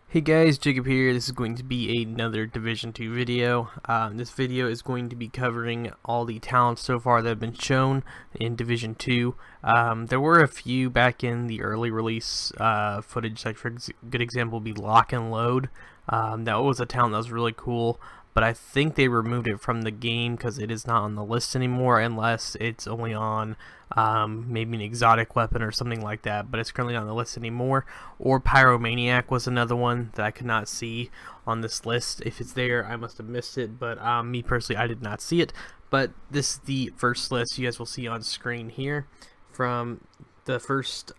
Hey guys, Jacob here. This is going to be another Division 2 video. This video is going to be covering all the talents so far that have been shown in Division 2. There were a few back in the early release footage, like for a good example would be Lock and Load. That was a talent that was really cool, but I think they removed it from the game because it is not on the list anymore unless it's only on maybe an exotic weapon or something like that, but it's currently not on the list anymore. Or Pyromaniac was another one that I could not see on this list. If it's there, I must have missed it, but me personally, I did not see it. But this is the first list you guys will see on screen here from the first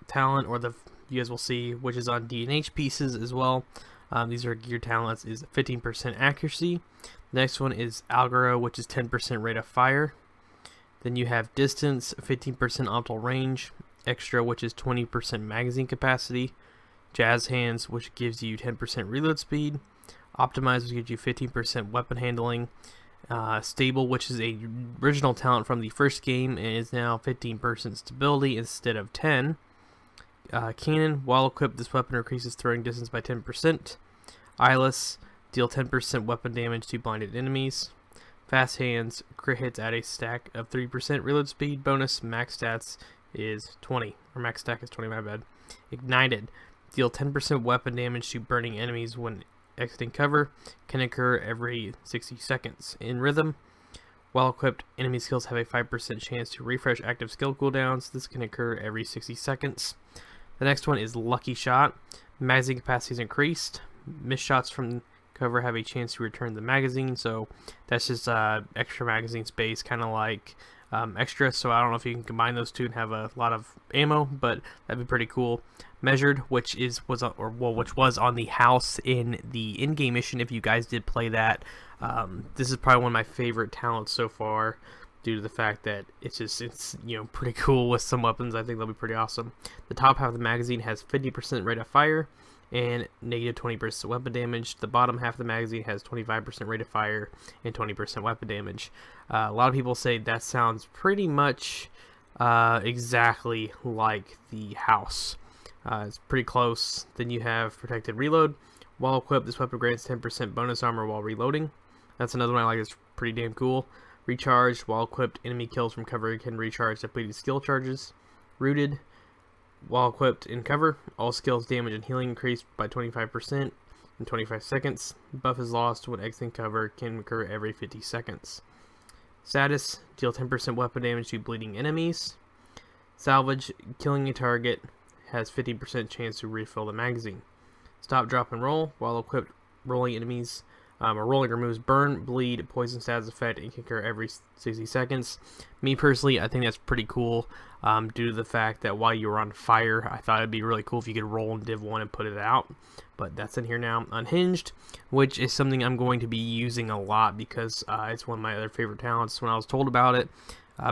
talent, or you guys will see, which is on D&H pieces as well. These are gear talents, is 15% accuracy. The next one is Algoro, which is 10% rate of fire. Then you have Distance, 15% optimal range. Extra, which is 20% magazine capacity. Jazz Hands, which gives you 10% reload speed. Optimized, which gives you 15% weapon handling. Stable, which is a original talent from the first game and is now 15% stability instead of 10. Cannon, while equipped, this weapon increases throwing distance by 10%. Eyeless, deal 10% weapon damage to blinded enemies. Fast Hands, crit hits at a stack of 3% reload speed. Bonus, max stats is 20, or max stack is 20, my bad. Ignited, deal 10% weapon damage to burning enemies when exiting cover. Can occur every 60 seconds. In Rhythm, while equipped, enemy skills have a 5% chance to refresh active skill cooldowns. This can occur every 60 seconds. The next one is Lucky Shot. Magazine capacity is increased. Missed shots from cover have a chance to return the magazine, so that's just extra magazine space, kind of like extra. So I don't know if you can combine those two and have a lot of ammo, but that'd be pretty cool. Measured, which was on the house in the in-game mission. If you guys did play that, this is probably one of my favorite talents so far, due to the fact that it's pretty cool with some weapons. I think they'll be pretty awesome. The top half of the magazine has 50% rate of fire and negative 20% weapon damage. The bottom half of the magazine has 25% rate of fire and 20% weapon damage. A lot of people say that sounds pretty much exactly like the house. It's pretty close. Then you have Protected Reload. While equipped, this weapon grants 10% bonus armor while reloading. That's another one I like. It's pretty damn cool. Recharged, while equipped, enemy kills from cover can recharge depleted skill charges. Rooted, while equipped in cover, all skills, damage, and healing increase by 25% in 25 seconds. Buff is lost when exiting cover, can occur every 50 seconds. Status, deal 10% weapon damage to bleeding enemies. Salvage, killing a target has 50% chance to refill the magazine. Stop, drop, and roll, while equipped, rolling enemies rolling removes burn, bleed, poison status effect, and can occur every 60 seconds. Me personally, I think that's pretty cool due to the fact that while you were on fire, I thought it'd be really cool if you could roll and div one and put it out. But that's in here now. Unhinged, which is something I'm going to be using a lot because it's one of my other favorite talents. When I was told about it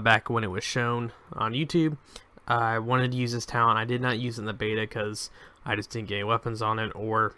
back when it was shown on YouTube, I wanted to use this talent. I did not use it in the beta because I just didn't get any weapons on it, or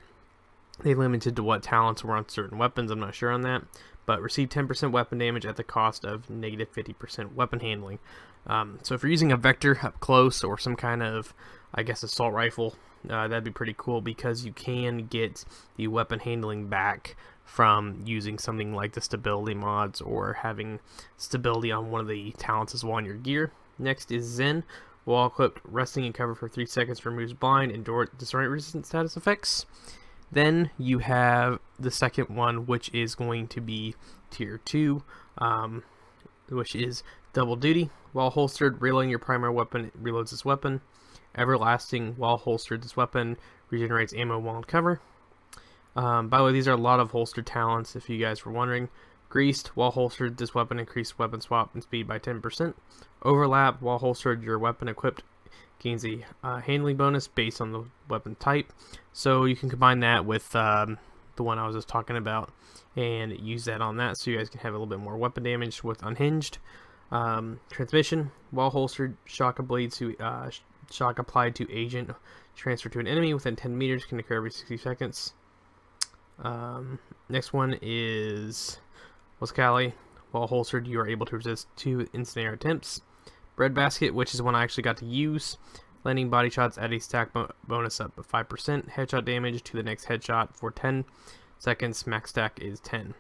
they limited to what talents were on certain weapons. I'm not sure on that. But receive 10% weapon damage at the cost of negative 50% weapon handling. So if you're using a Vector up close or some kind of, I guess, assault rifle, that'd be pretty cool because you can get the weapon handling back from using something like the stability mods or having stability on one of the talents as well on your gear. Next is Zen. While equipped, resting in cover for 3 seconds removes blind and disorient resistant status effects. Then you have the second one, which is going to be Tier 2, which is Double Duty. While holstered, reloading your primary weapon reloads this weapon. Everlasting, while holstered, this weapon regenerates ammo while in cover. By the way, these are a lot of holstered talents, if you guys were wondering. Greased, while holstered, this weapon increases weapon swap and speed by 10%. Overlap, while holstered, your weapon equipped gains a handling bonus based on the weapon type. So you can combine that with the one I was just talking about and use that on that so you guys can have a little bit more weapon damage with Unhinged. Transmission, while holstered, shock applied to agent transferred to an enemy within 10 meters can occur every 60 seconds. Next one is Wascali. While holstered, you are able to resist 2 instant air attempts. Breadbasket, which is one I actually got to use. Landing body shots add a stack bonus up of 5%. Headshot damage to the next headshot for 10 seconds. Max stack is 10.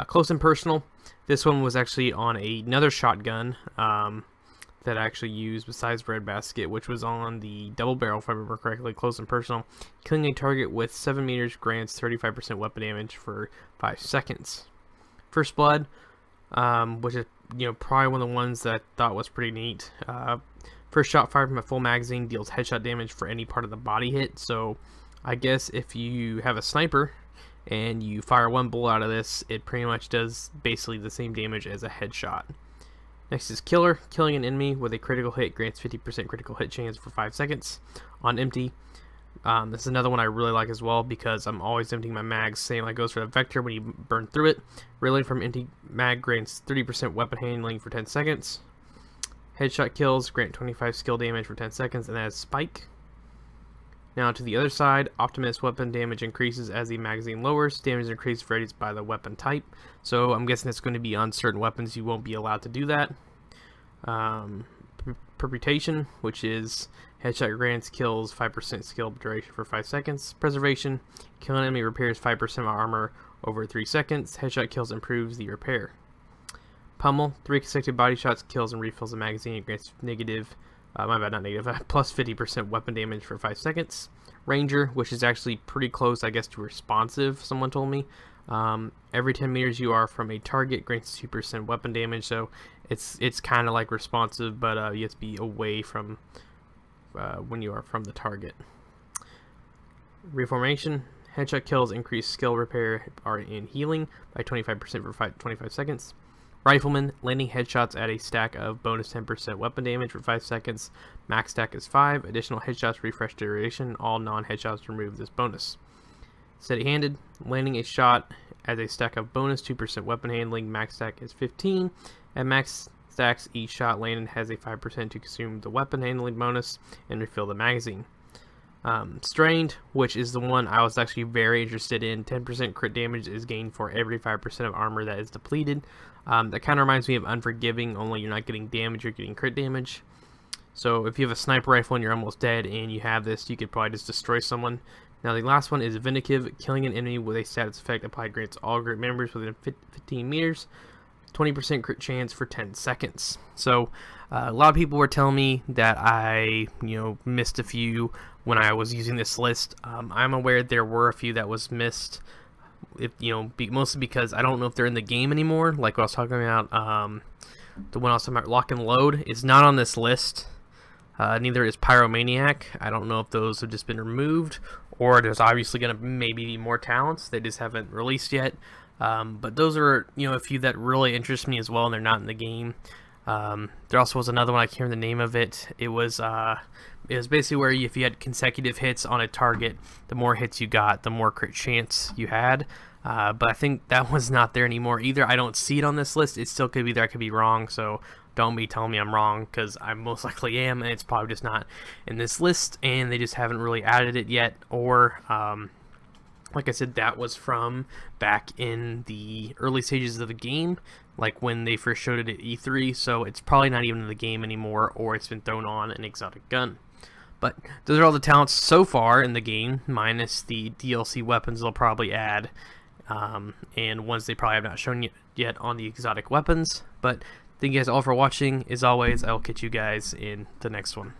Close and personal. This one was actually on another shotgun that I actually used besides Breadbasket, which was on the double barrel, if I remember correctly. Close and personal. Killing a target with 7 meters grants 35% weapon damage for 5 seconds. First Blood, which is probably one of the ones that I thought was pretty neat. First shot fired from a full magazine deals headshot damage for any part of the body hit. So I guess if you have a sniper and you fire one bullet out of this, it pretty much does basically the same damage as a headshot. Next is Killer. Killing an enemy with a critical hit grants 50% critical hit chance for 5 seconds on empty. This is another one I really like as well because I'm always emptying my mags. Same like goes for the Vector when you burn through it. Reloading from empty mag grants 30% weapon handling for 10 seconds. Headshot kills grant 25 skill damage for 10 seconds, and that is Spike. Now to the other side, Optimist weapon damage increases as the magazine lowers. Damage increased varies by the weapon type. So I'm guessing it's going to be on certain weapons you won't be allowed to do that. Permutation, which is headshot grants kills 5% skill duration for 5 seconds. Preservation, kill an enemy repairs 5% of armor over 3 seconds. Headshot kills improves the repair. Pummel, 3 consecutive body shots kills and refills the magazine. It grants plus 50% weapon damage for 5 seconds. Ranger, which is actually pretty close, I guess, to responsive, someone told me. Every 10 meters you are from a target grants 2% weapon damage, so it's kind of like responsive, but you have to be away from when you are from the target. Reformation, headshot kills increase skill repair and healing by 25% for 25 seconds. Rifleman, landing headshots add a stack of bonus 10% weapon damage for 5 seconds. Max stack is 5. Additional headshots refresh duration. All non-headshots remove this bonus. Steady-handed, landing a shot adds a stack of bonus 2% weapon handling. Max stack is 15. At max stacks, each shot landed has a 5% to consume the weapon handling bonus and refill the magazine. Strained, which is the one I was actually very interested in. 10% crit damage is gained for every 5% of armor that is depleted. That kind of reminds me of Unforgiving, only you're not getting damage, you're getting crit damage. So if you have a sniper rifle and you're almost dead and you have this, you could probably just destroy someone. Now the last one is Vindictive. Killing an enemy with a status effect applied grants all group members within 15 meters 20% crit chance for 10 seconds. So a lot of people were telling me that I missed a few when I was using this list. I'm aware there were a few that was missed, mostly because I don't know if they're in the game anymore. Like what I was talking about, the one I was talking about, Lock and Load, is not on this list. Neither is Pyromaniac. I don't know if those have just been removed, or there's obviously going to maybe be more talents they just haven't released yet. But those are a few that really interest me as well, and they're not in the game. There also was another one, I can't remember the name of it. It was basically where if you had consecutive hits on a target, the more hits you got, the more crit chance you had. But I think that one's not there anymore either. I don't see it on this list. It still could be there. I could be wrong, so don't be telling me I'm wrong, because I most likely am, and it's probably just not in this list, and they just haven't really added it yet. Or like I said, that was from back in the early stages of the game, like when they first showed it at E3, so it's probably not even in the game anymore, or it's been thrown on an exotic gun. But those are all the talents so far in the game, minus the DLC weapons they'll probably add, and ones they probably have not shown yet on the exotic weapons. But thank you guys all for watching. As always, I'll catch you guys in the next one.